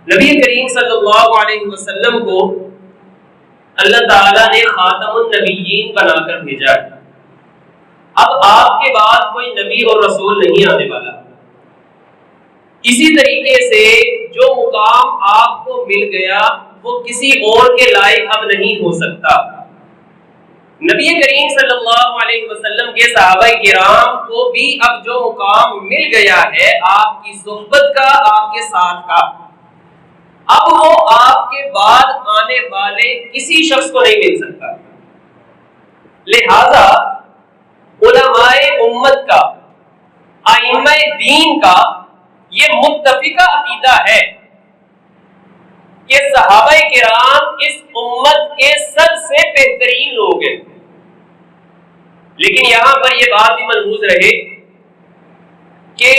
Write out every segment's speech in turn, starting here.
نبی کریم صلی اللہ علیہ وسلم کو اللہ تعالیٰ نے خاتم النبیین بنا کر بھیجا ہے۔ اب آپ کے بعد کوئی نبی اور رسول نہیں آنے والا۔ اسی طریقے سے جو مقام آپ کو مل گیا وہ کسی اور کے لائق اب نہیں ہو سکتا۔ نبی کریم صلی اللہ علیہ وسلم کے صحابہ کرام کو بھی اب جو مقام مل گیا ہے آپ کی صحبت کا، آپ کے ساتھ کا، اب وہ آپ کے بعد آنے والے کسی شخص کو نہیں مل سکتا۔ لہذا علماء امت کا، ائمہ دین کا یہ متفقہ عقیدہ ہے کہ صحابہ کرام اس امت کے سب سے بہترین لوگ ہیں۔ لیکن یہاں پر یہ بات بھی ملحوظ رہے کہ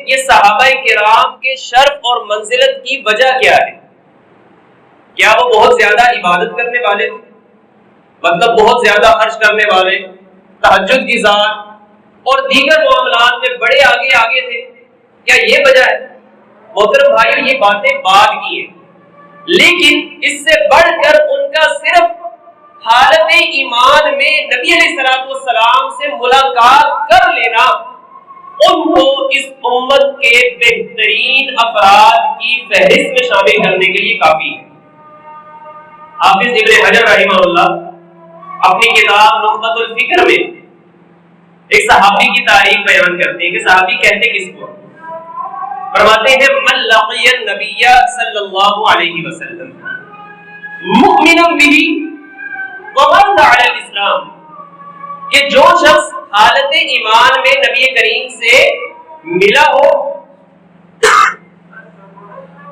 یہ صحابہ کرام کے شرف اور منزلت کی وجہ کیا ہے؟ کیا وہ بہت زیادہ عبادت کرنے والے تھے؟ مطلب بہت زیادہ خرچ کرنے والے، تہجد گزار اور دیگر معاملات میں بڑے آگے تھے؟ کیا یہ وجہ ہے؟ محترم بھائیو، یہ باتیں بعد کی ہیں، لیکن اس سے بڑھ کر ان کا صرف حالت ایمان میں نبی علیہ السلام سے ملاقات کر لینا ان کو اس امت کے بہترین افراد کی فہرست میں شامل کرنے کے لیے کافی ہے۔ حافظ ابن حجر رحمہ اللہ اپنی کتاب نخبۃ الفکر میں ایک صحابی کی تعریف بیان کرتے ہیں کہ صحابی کہتے کس کو؟ فرماتے ہیں من لقی النبی صلی اللہ علیہ وسلم مؤمنا به ومات علی الاسلام، کہ جو شخص حالت ایمان میں نبی کریم سے ملا ہو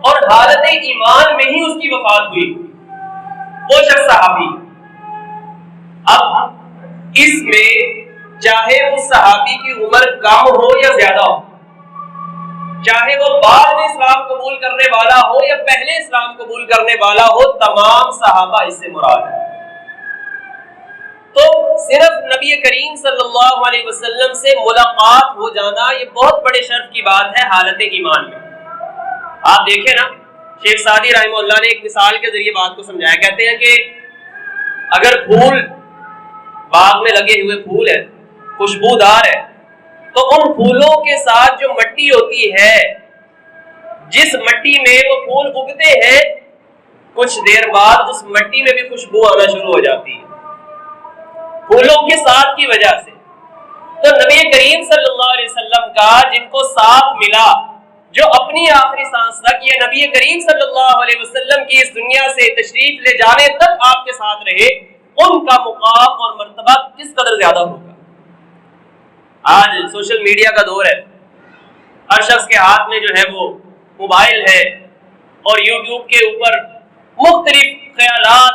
اور حالت ایمان میں ہی اس کی وفات ہوئی، وہ شخص صحابی۔ اب اس میں چاہے اس صحابی کی عمر کم ہو یا زیادہ ہو، چاہے وہ بعد میں اسلام قبول کرنے والا ہو یا پہلے اسلام قبول کرنے والا ہو، تمام صحابہ اس سے مراد ہے۔ تو صرف نبی کریم صلی اللہ علیہ وسلم سے ملاقات ہو جانا یہ بہت بڑے شرف کی بات ہے حالت ایمان میں۔ آپ دیکھیں نا، شیخ سعدی رحمہ اللہ نے ایک مثال کے ذریعے بات کو سمجھایا۔ کہتے ہیں کہ اگر پھول باغ میں لگے ہوئے پھول ہیں، خوشبودار ہے، تو ان پھولوں کے ساتھ جو مٹی ہوتی ہے، جس مٹی میں وہ پھول اگتے ہیں، کچھ دیر بعد اس مٹی میں بھی خوشبو آنا شروع ہو جاتی ہے پھولوں کے ساتھ کی وجہ سے۔ تو نبی کریم صلی اللہ علیہ وسلم کا جن کو ساتھ ملا، جو اپنی آخری سانس تک یہ نبی کریم صلی اللہ علیہ وسلم کی اس دنیا سے تشریف لے جانے تک آپ کے ساتھ رہے، ان کا مقام اور مرتبہ کس قدر زیادہ ہوگا۔ آج سوشل میڈیا کا دور ہے، ہر شخص کے ہاتھ میں جو ہے وہ موبائل ہے، اور یوٹیوب کے اوپر مختلف خیالات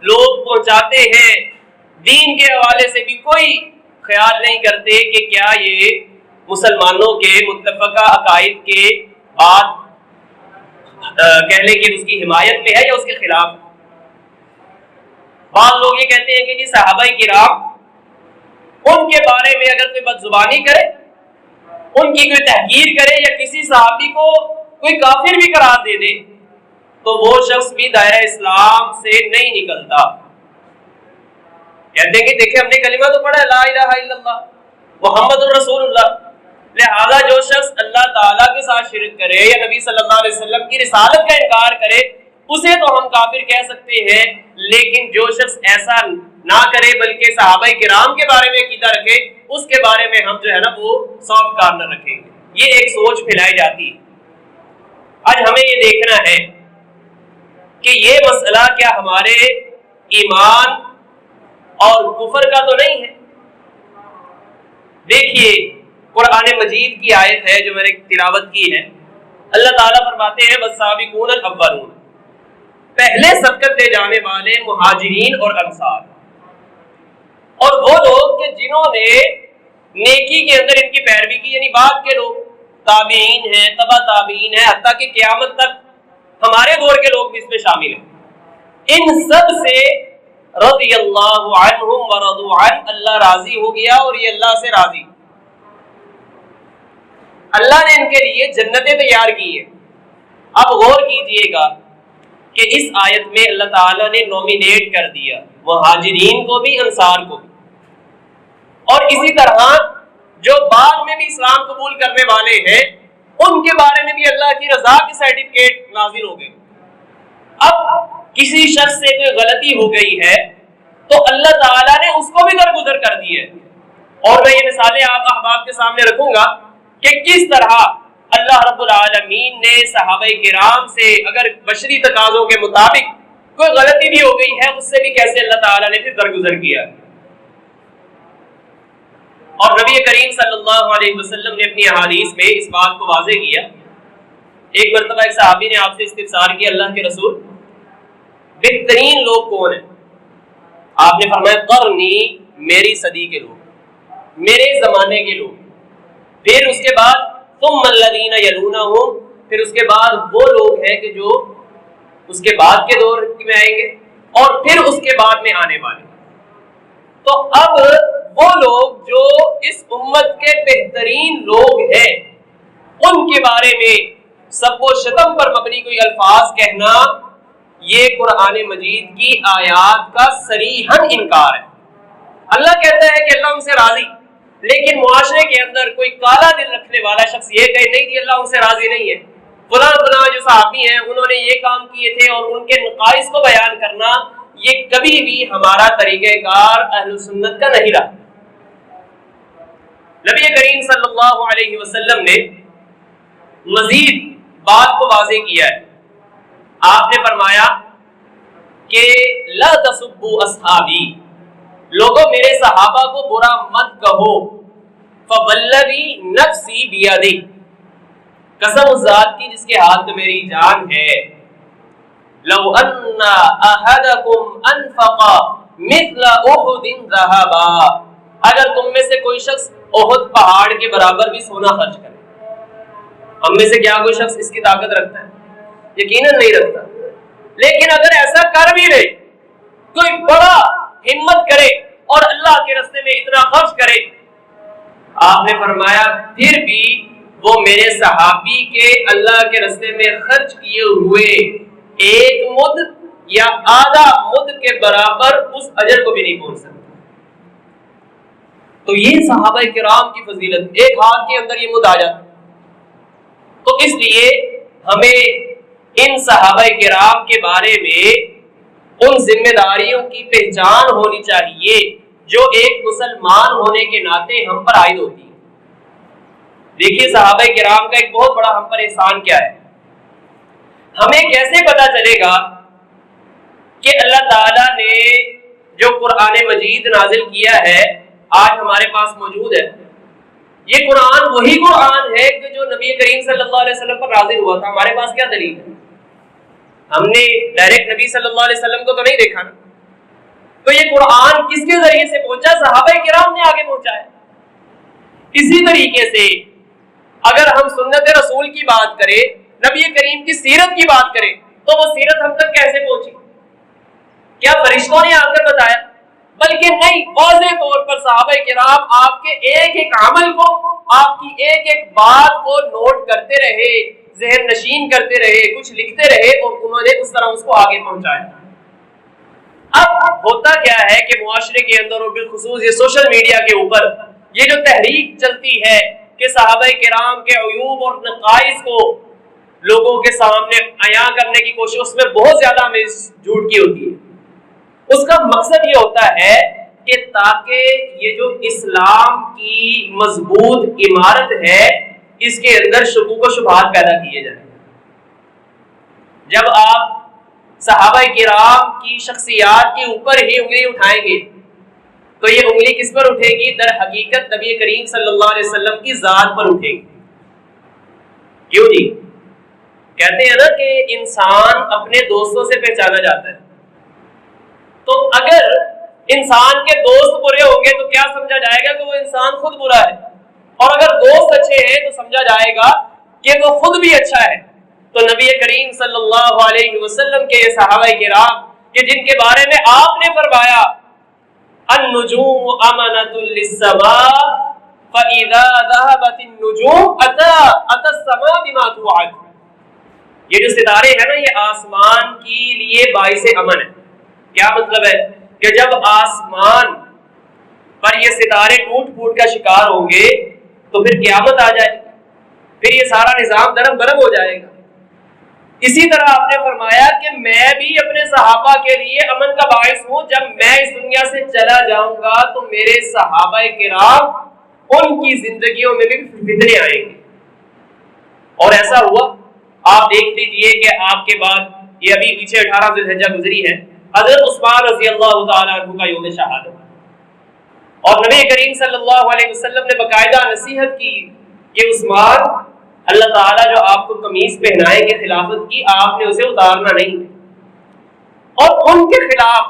لوگ پہنچاتے ہیں۔ دین کے حوالے سے بھی کوئی خیال نہیں کرتے کہ کیا یہ مسلمانوں کے متفقہ عقائد کے بعد کہہ لیں کہ اس کی حمایت میں ہے یا اس کے خلاف۔ بعض لوگ یہ کہتے ہیں کہ جی صحابہ کرام، ان کے بارے میں اگر کوئی بدزبانی کرے، ان کی کوئی تحقیر کرے یا کسی صحابی کو کوئی کافر بھی قرار دے دے، تو وہ شخص بھی دائرہ اسلام سے نہیں نکلتا۔ کہتے ہیں کہ دیکھیں ہم نے کلمہ تو پڑھا ہے، لا الہ الا اللہ محمد الرسول اللہ، لہذا جو شخص اللہ تعالیٰ کے ساتھ شرک کرے یا نبی صلی اللہ علیہ وسلم کی رسالت کا انکار کرے، اسے تو ہم کافر کہہ سکتے ہیں، لیکن جو شخص ایسا نہ کرے بلکہ صحابہ کرام کے بارے میں عقیدہ رکھے، اس کے بارے میں ہم جو ہے نا وہ سافٹ کارنر رکھیں گے۔ یہ ایک سوچ پھیلائی جاتی ہے۔ آج ہمیں یہ دیکھنا ہے کہ یہ مسئلہ کیا ہمارے ایمان اور کفر کا تو نہیں ہے۔ دیکھیے قرآن مجید کی آیت ہے جو میں نے تلاوت کی ہے، اللہ تعالیٰ فرماتے ہیں والسابقون الاولون، پہلے سبقت لے جانے والے مہاجرین اور انصار، اور وہ لوگ کہ جنہوں نے نیکی کے اندر ان کی پیروی کی، یعنی بعد کے لوگ تابعین ہیں، تبع تابعین ہیں، حتیٰ کہ قیامت تک ہمارے دور کے لوگ بھی اس میں شامل ہیں، ان سب سے رضی اللہ عنہم ورضوا عنہ، اللہ راضی ہو گیا اور یہ اللہ سے راضی۔ اللہ نے ان کے لیے جنتیں تیار کی ہیں۔ اب غور کیجئے گا کہ اس آیت میں اللہ تعالیٰ نے نومینیٹ کر دیا مہاجرین کو بھی انصار کو بھی، اور اسی طرح جو بعد میں بھی اسلام قبول کرنے والے ہیں ان کے بارے میں بھی اللہ کی رضا کے سرٹیفکیٹ نازل ہو گئے۔ اب کسی شخص سے کوئی غلطی ہو گئی ہے تو اللہ تعالیٰ نے اس کو بھی درگزر کر دی ہے، اور میں یہ مثالیں آپ احباب کے سامنے رکھوں گا کہ کس طرح اللہ رب العالمین نے صحابہ کرام سے اگر بشری تقاضوں کے مطابق کوئی غلطی بھی ہو گئی ہے اس سے بھی کیسے اللہ تعالیٰ نے پھر درگزر کیا۔ اور نبی کریم صلی اللہ علیہ وسلم نے اپنی احادیث میں اس بات کو واضح کیا۔ ایک مرتبہ ایک صحابی نے آپ سے استفسار کیا، اللہ کے رسول بہترین لوگ کون ہیں؟ آپ نے فرمایا قرنی، میری صدی کے لوگ، میرے زمانے کے لوگ، پھر اس کے بعد ثم الذین یلونہم، پھر اس کے بعد وہ لوگ ہیں کہ جو اس کے بعد کے دور میں آئیں گے، اور پھر اس کے بعد میں آنے والے۔ تو اب وہ لوگ جو اس امت کے بہترین لوگ ہیں ان کے بارے میں سب و شتم پر مبنی کوئی الفاظ کہنا یہ قرآن مجید کی آیات کا صریحاً انکار ہے۔ اللہ کہتا ہے کہ اللہ ان سے راضی، لیکن معاشرے کے اندر کوئی کالا دل رکھنے والا شخص یہ کہے نہیں جی اللہ ان سے راضی نہیں ہے، فلاں فلاں جو صحابی ہیں انہوں نے یہ کام کیے تھے، اور ان کے نقائص کو بیان کرنا یہ کبھی بھی ہمارا طریقہ کار اہل سنت کا نہیں رہا۔ نبی کریم صلی اللہ علیہ وسلم نے مزید بات کو واضح کیا ہے۔ آپ نے فرمایا کہ لا تسبوا اصحابی، لوگوں میرے صحابہ کو برا مت کہو، فوالذی نفسی بیدی، قسم اس ذات کی جس کے ہاتھ میں میری جان ہے، لو ان احدکم انفق مثل احد ذهبا، اگر تم میں سے کوئی شخص احد پہاڑ کے برابر بھی سونا خرچ کرے۔ ہم میں سے کیا کوئی شخص اس کی طاقت رکھتا ہے؟ یقیناً نہیں رکھتا، لیکن اگر ایسا کر بھی لے، کوئی بڑا ہمت کرے اور اللہ کے راستے میں اتنا خرچ کرے، آپ نے فرمایا پھر بھی وہ میرے صحابی کے اللہ کے راستے میں خرچ کیے ہوئے ایک مد یا آدھا مد کے برابر اس اجر کو بھی نہیں پہنچ سکتا۔ تو یہ صحابہ کرام کی فضیلت، ایک ہاتھ کے اندر یہ مد آ جاتا۔ تو اس لیے ہمیں ان صحابہ کرام کے بارے میں ان ذمہ داریوں کی پہچان ہونی چاہیے جو ایک مسلمان ہونے کے ناطے ہم پر عائد ہوتی ہے۔ دیکھیے صحابہ کرام کا ایک بہت بڑا ہم پر احسان کیا ہے۔ ہمیں کیسے پتا چلے گا کہ اللہ تعالیٰ نے جو قرآن مجید نازل کیا ہے آج ہمارے پاس موجود ہے؟ یہ قرآن وہی قرآن ہے کہ جو نبی کریم صلی اللہ علیہ وسلم پر نازل ہوا تھا۔ ہمارے پاس کیا دلیل ہے؟ ہم نے ڈائریکٹ نبی صلی اللہ علیہ وسلم کو تو نہیں دیکھا نا، تو یہ قرآن کس کے ذریعے سے پہنچا؟ صحابہ کرام نے آگے پہنچایا۔ اسی طریقے سے اگر ہم سنت رسول کی بات کریں، نبی کریم کی سیرت کی بات کریں، تو وہ سیرت ہم تک کیسے پہنچی؟ کیا فرشتوں نے آ کر بتایا؟ بلکہ نہیں، واضح طور پر صحابہ کرام آپ کے ایک ایک عمل کو، آپ کی ایک ایک بات کو نوٹ کرتے رہے، ذہن نشین کرتے رہے، کچھ لکھتے رہے، اور انہوں نے اس طرح اس کو آگے پہنچایا۔ اب ہوتا کیا ہے کہ معاشرے کے اندر اور بالخصوص یہ سوشل میڈیا کے اوپر یہ جو تحریک چلتی ہے کہ صحابہ کرام کے عیوب اور نقائص کو لوگوں کے سامنے عیاں کرنے کی کوشش، اس میں بہت زیادہ ہمیں جھوٹ کی ہوتی ہے۔ اس کا مقصد یہ ہوتا ہے کہ تاکہ یہ جو اسلام کی مضبوط عمارت ہے اس کے اندر شکوک و شبہات پیدا کیے جائیں۔ جب آپ صحابہ کرام کی شخصیات کے اوپر ہی انگلی اٹھائیں گے تو یہ انگلی کس پر اٹھے گی؟ در حقیقت نبی کریم صلی اللہ علیہ وسلم کی ذات پر اٹھے گی۔ کیوں جی؟ کہتے ہیں نا کہ انسان اپنے دوستوں سے پہچانا جاتا ہے، تو اگر انسان کے دوست برے ہوں گے تو کیا سمجھا جائے گا کہ وہ انسان خود برا ہے، اور اگر دوست اچھے ہیں تو سمجھا جائے گا کہ وہ خود بھی اچھا ہے۔ تو نبی کریم صلی اللہ علیہ وسلم کے صحابہ کرام کہ جن کے بارے میں آپ نے فرمایا النجوم امانۃ للسماء فاذا ذهبت النجوم اتى السماء بما توعد، یہ جو ستارے ہیں نا یہ آسمان کے لیے باعث امن ہے. کیا مطلب ہے کہ جب آسمان پر یہ ستارے ٹوٹ پھوٹ کا شکار ہوں گے تو پھر قیامت آ جائے گی, پھر یہ سارا نظام درم برم ہو جائے گا. اسی طرح آپ نے فرمایا کہ میں بھی اپنے صحابہ کے لیے امن کا باعث ہوں. جب میں اس دنیا سے چلا جاؤں گا تو میرے صحابہ کرام ان کی زندگیوں میں بھی فتنے آئیں گے. اور ایسا ہوا. آپ دیکھ لیجئے کہ آپ کے بعد یہ ابھی پیچھے 18 ذی الحجہ گزری ہے, حضرت عثمان رضی اللہ تعالیٰ عنہ کا یوم شہادت, اور نبی کریم صلی اللہ علیہ وسلم نے باقاعدہ نصیحت کی کہ عثمان, اللہ تعالیٰ جو آپ کو قمیص پہنائیں گے خلافت کی, آپ نے اسے اتارنا نہیں. اور ان کے خلاف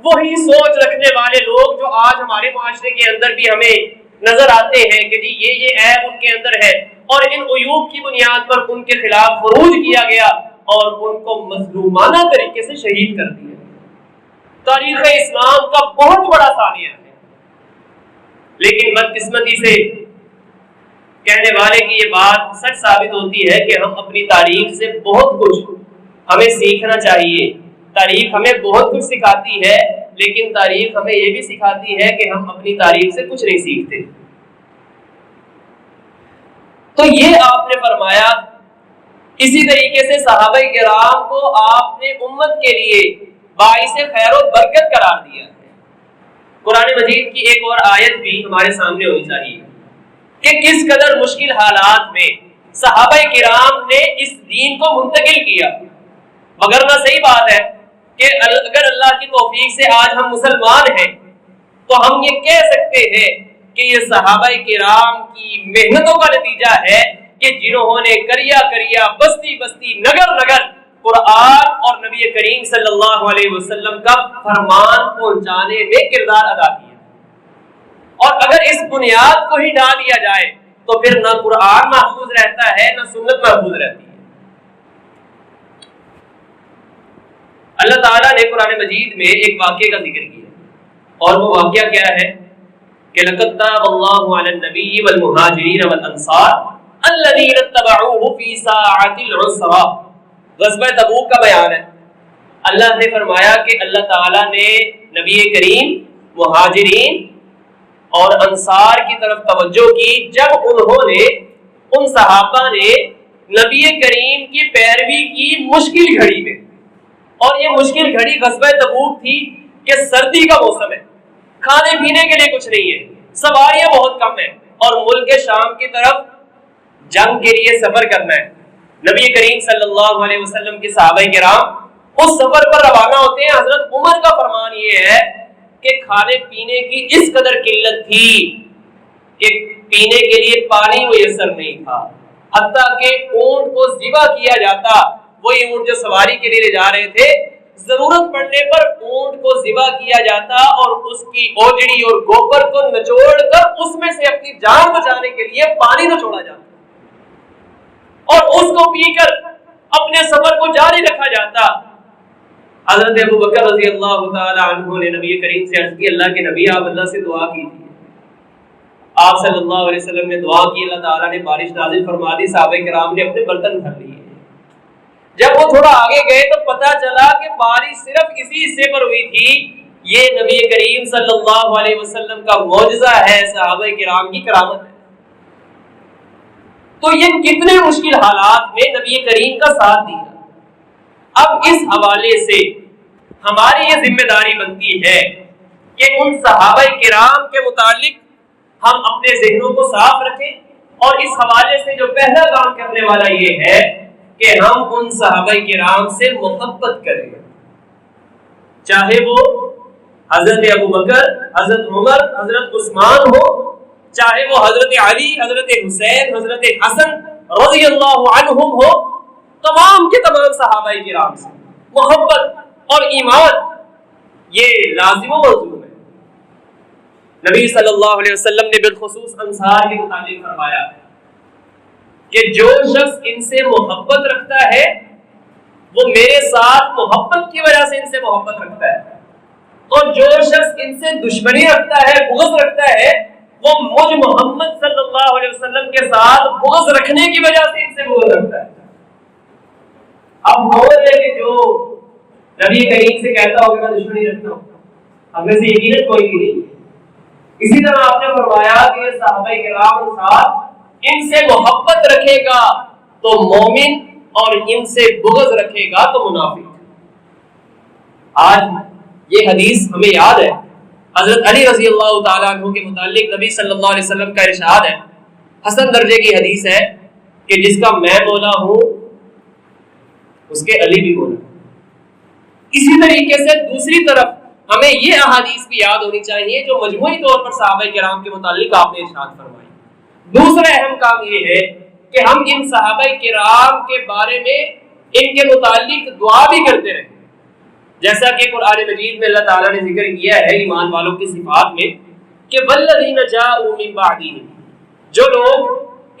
وہی سوچ رکھنے والے لوگ جو آج ہمارے معاشرے کے اندر بھی ہمیں نظر آتے ہیں کہ جی یہ عیب ان کے اندر ہے, اور ان عیوب کی بنیاد پر ان کے خلاف خروج کیا گیا اور ان کو مظلومانہ طریقے سے شہید کر دیا. تاریخ اسلام کا بہت بڑا ثانیہ ہے. لیکن بدقسمتی سے کہنے والے کی یہ بات سچ ثابت ہوتی ہے کہ ہم اپنی تاریخ سے بہت کچھ ہمیں سیکھنا چاہیے. تاریخ ہمیں بہت کچھ سکھاتی ہے, لیکن تاریخ ہمیں یہ بھی سکھاتی ہے کہ ہم اپنی تاریخ سے کچھ نہیں سیکھتے. تو یہ آپ نے فرمایا. اسی طریقے سے صحابہ کرام کو آپ نے امت کے لیے باعث خیر و برکت قرار دیا ہے. قرآن مجید کی ایک اور آیت بھی ہمارے سامنے ہونی چاہیے کہ کس قدر مشکل حالات میں صحابہ کرام نے اس دین کو منتقل کیا. وگرنہ صحیح بات ہے کہ اگر اللہ کی توفیق سے آج ہم مسلمان ہیں تو ہم یہ کہہ سکتے ہیں کہ یہ صحابہ کرام کی محنتوں کا نتیجہ ہے کہ جنہوں نے کریا کریا بستی بستی نگر نگر قرآن اور نبی کریم صلی اللہ علیہ وسلم کا فرمان پہنچانے میں کردار ادا کیا. اور اگر اس بنیاد کو ہی ڈال دیا جائے تو پھر نہ قرآن محفوظ رہتا ہے نہ سنت محفوظ رہتی ہے. اللہ تعالیٰ نے قرآن مجید میں ایک واقعے کا ذکر کیا, اور وہ واقعہ کیا ہے کہ لَقَدْ تَابَ اللَّهُ عَلَى النَّبِيِّ وَالْمُهَاجِرِينَ وَالْأَنصَارِ الَّذِينَ اتَّبَعُوهُ فِي سَاعَةِ الْعُسْرَةِ. غزوہ تبوک کا بیان ہے. اللہ نے فرمایا کہ اللہ تعالیٰ نے نبی کریم, مہاجرین اور انصار کی طرف توجہ کی جب انہوں نے, ان صحابہ نے نبی کریم کی پیروی کی مشکل گھڑی میں. اور یہ مشکل گھڑی غزوہ تبوک تھی کہ سردی کا موسم ہے, کھانے پینے کے لیے کچھ نہیں ہے, سواریاں بہت کم ہیں, اور ملک شام کی طرف جنگ کے لیے سفر کرنا ہے. نبی کریم صلی اللہ علیہ وسلم کے صحابہ کرام اس سفر پر روانہ ہوتے ہیں. حضرت عمر کا فرمان یہ ہے کہ کھانے پینے کی اس قدر قلت تھی کہ پینے کے لیے پانی میسر نہیں تھا, حتیٰ کہ اونٹ کو ذبح کیا جاتا. وہی اونٹ جو سواری کے لیے لے جا رہے تھے, ضرورت پڑنے پر اونٹ کو ذبح کیا جاتا اور اس کی اوجڑی اور گوبر کو نچوڑ کر اس میں سے اپنی جان بچانے کے لیے پانی نچوڑا جاتا اور اس کو پی کر اپنے سفر کو جاری رکھا جاتا. حضرت ابو بکر رضی اللہ تعالی عنہ نے نبی کریم سے عرض کی, اللہ کے نبی آپ اللہ سے دعا کیجیے. آپ صلی اللہ علیہ وسلم نے دعا کی, اللہ تعالیٰ نے بارش نازل فرما دی. صحابہ کرام نے اپنے برتن بھر لیے. جب وہ تھوڑا آگے گئے تو پتا چلا کہ بارش صرف اسی حصے پر ہوئی تھی. یہ نبی کریم صلی اللہ علیہ وسلم کا معجزہ ہے, صحابہ کرام کی کرامت ہے. تو یہ کتنے مشکل حالات میں نبی کریم کا ساتھ دیا. اب اس حوالے سے ہماری یہ ذمہ داری بنتی ہے کہ ان صحابہ کرام کے متعلق ہم اپنے ذہنوں کو صاف رکھیں, اور اس حوالے سے جو پہلا کام کرنے والا یہ ہے کہ ہم ان صحابہ کرام سے محبت کریں, چاہے وہ حضرت ابو بکر, حضرت عمر, حضرت عثمان ہو, چاہے وہ حضرت علی, حضرت حسین, حضرت حسن رضی اللہ عنہم ہو. تمام کے تمام صحابہ کرام سے محبت اور ایمان یہ لازم و ملزوم ہے. نبی صلی اللہ علیہ وسلم نے بالخصوص انصار کے متعلق فرمایا کہ جو شخص ان سے محبت رکھتا ہے وہ میرے ساتھ محبت کی وجہ سے ان سے محبت رکھتا ہے, اور جو شخص ان سے دشمنی رکھتا ہے, بغض رکھتا ہے, وہ مجھ محمد صلی اللہ علیہ وسلم کے ساتھ بغض رکھنے کی وجہ سے ان سے بغض رکھتا ہے. اب ہو رہے کہ جو نبی کریم سے کہتا ہو کہ میں دشمنی رکھتا ہوں، ہم میں سے یقیناً کوئی بھی نہیں ہے۔ اسی طرح آپ نے فرمایا کہ صحابہ کرام انصار ان سے محبت رکھے گا تو مومن اور ان سے بغض رکھے گا تو منافق۔ آج یہ حدیث ہمیں یاد ہے، حضرت علی رضی اللہ تعالیٰ عنہ کے متعلق نبی صلی اللہ علیہ وسلم کا ارشاد ہے، حسن درجے کی حدیث ہے کہ جس کا میں مولا ہوں اس کے علی بھی مولا۔ اسی طریقے سے دوسری طرف ہمیں یہ احادیث بھی یاد ہونی چاہیے جو مجموعی طور پر صحابہ کرام کے متعلق آپ نے ارشاد فرمائی۔ دوسرا اہم کام یہ ہے کہ ہم ان صحابہ کرام کے بارے میں ان کے متعلق دعا بھی کرتے رہیں، جیسا کہ قرآن مجید میں اللہ تعالیٰ نے ذکر کیا ہے ایمان والوں کی صفات میں کہ والذین جاءوا من بعدہم، جو لوگ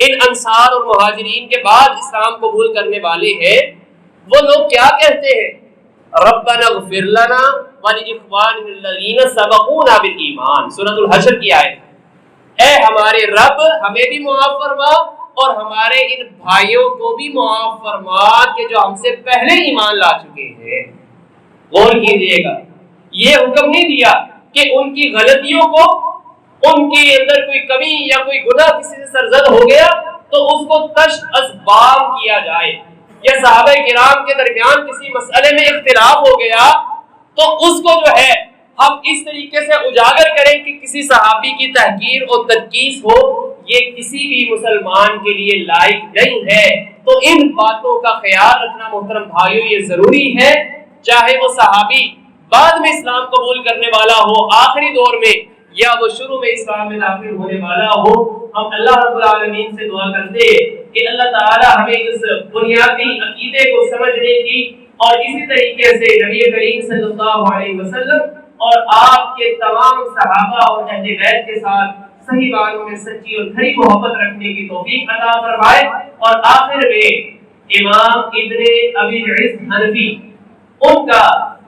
ان انصار اور مہاجرین کے بعد اسلام قبول کرنے والے ہیں وہ لوگ کیا کہتے ہیں؟ ربنا اغفر لنا ولاخواننا الذین سبقونا بالایمان، سورۃ الحشر کی آیت، اے ہمارے رب ہمیں بھی معاف فرما اور ہمارے ان بھائیوں کو بھی معاف فرما کہ جو ہم سے پہلے ایمان لا چکے ہیں۔ غور کیجئے گا، یہ حکم نہیں دیا کہ ان کی غلطیوں کو، ان کے اندر کوئی کمی یا کوئی گناہ کسی سے سرزد ہو گیا تو اس کو تشت اسباب کیا جائے، یا صحابہ کرام کے درمیان کسی مسئلے میں اختلاف ہو گیا تو اس کو جو ہے ہم اس طریقے سے اجاگر کریں کہ کسی صحابی کی تحقیر اور تنقیص ہو، یہ کسی بھی مسلمان کے لیے لائق نہیں ہے۔ تو ان باتوں کا خیال رکھنا محترم بھائیوں یہ ضروری ہے، چاہے وہ صحابی بعد میں اسلام قبول کرنے والا ہو آخری دور میں، یا وہ شروع میں اسلام میں داخل ہونے والا ہو۔ ہم اللہ رب العالمین سے دعا کرتے ہیں کہ اللہ تعالی ہمیں اس بنیادی عقیدے کو سمجھنے کی اور اسی طریقے سے نبی کریم صلی اللہ علیہ وسلم اور آپ کے تمام صحابہ اور اہل بیت کے ساتھ صحیح معنوں میں سچی اور کھری محبت رکھنے کی توفیق عطا فرمائے۔ اور آخر میں امام ابن ابی العز حنفی ان کا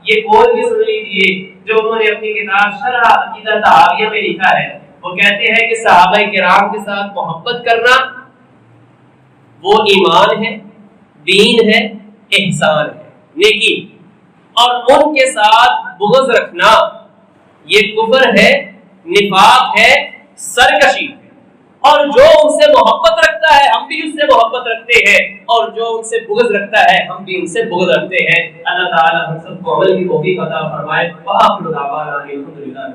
یہ قول بھی سن لیجیے جو انہوں نے اپنی کتاب شرح عقیدہ طحاویہ میں لکھا ہے۔ وہ کہتے ہیں کہ صحابہ کرام کے ساتھ محبت کرنا وہ ایمان ہے، دین ہے، احسان ہے، نیکی، اور ان کے ساتھ بغض رکھنا یہ کفر ہے، نفاق ہے، سرکشی ہے۔ اور جو ان سے محبت رکھتا ہے ہم بھی اس سے محبت رکھتے ہیں، اور جو ان سے بغض رکھتا ہے ہم بھی ان سے بغض رکھتے ہیں۔ اللہ تعالی ہم سب کو عمل کی توفیق عطا فرمائے۔ وآخر دعوانا الحمدللہ۔